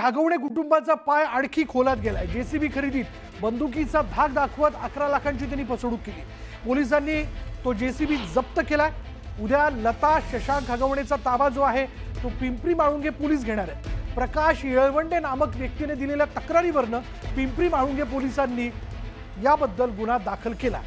हगवणे कुटुंबाचा पाय आणखी खोलात गेलाय। जेसीबी खरेदीत बंदुकीचा धाक दाखवत 11 लाखांची त्यांनी फसवणूक केली। पोलिसांनी तो जेसीबी जप्त केलाय। उद्या लता शशांक हगवणेचा ताबा जो आहे तो पिंपरी माळुंगे पोलीस घेणार आहेत। प्रकाश येळवंडे नामक व्यक्तीने दिलेल्या तक्रारीवरनं पिंपरी माळुंगे पोलिसांनी याबद्दल गुन्हा दाखल केला।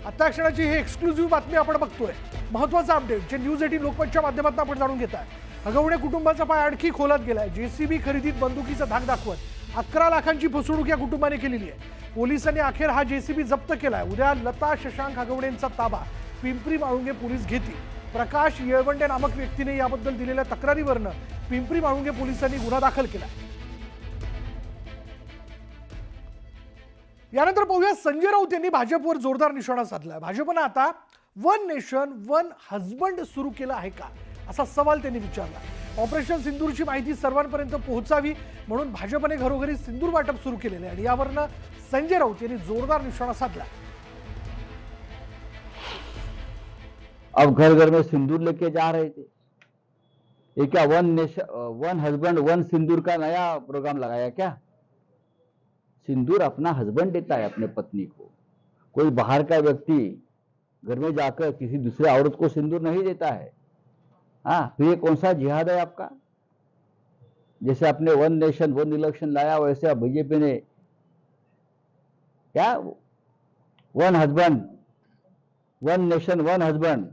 आता क्षणाची ही एक्सक्लुझिव्ह बातमी आपण बघतोय। महत्त्वाचा अपडेट जे न्यूज 18 लोकमतच्या माध्यमातून आपण जाणून घेताय। हगवणे कुटुंबाचा पाय आणखी खोलात गेलाय। जेसीबी खरेदीत बंदुकीचा धाक दाखवत 11 लाखांची फसवणूक या कुटुंबाने केलेली आहे। पोलिसांनी अखेर हा जेसीबी जप्त केलाय। उद्या लता शशांक हगवणेंचा ताबा पिंपरी माळुंगे पोलीस घेतील। प्रकाश येळवंडे नामक व्यक्तीने याबद्दल दिलेल्या तक्रारीवरनं पिंपरी माळुंगे पोलिसांनी गुन्हा दाखल केला। यानंतर पाहूया संजय राऊत यांनी भाजपवर जोरदार निशाणा साधलाय। भाजपनं आता वन नेशन वन हजबंड सुरू केला आहे का असा सवाल त्यांनी विचारला। ऑपरेशन सिंदूरची माहिती सर्वांपर्यंत पोहोचावी म्हणून भाजपने घरोघरी सिंदूर वाटप सुरू केलेले आहे आणि यावरनं संजय राऊत यांनी जोरदार निशाणा साधला। अब घर घर में सिंदूर लेके जा रहे थे। ये क्या one nation one husband one सिंदूर का नया प्रोग्राम लगाया क्या? सिंदूर अपना हस्बैंड देता है अपने पत्नी को। कोई बाहर का व्यक्ति घर में जाकर किसी दूसरे औरत को सिंदूर नहीं देता है। हाँ, फिर ये कौन सा जिहाद है आपका? जैसे आपने वन नेशन वन इलेक्शन लाया वैसे बीजेपी ने क्या one husband one nation one husband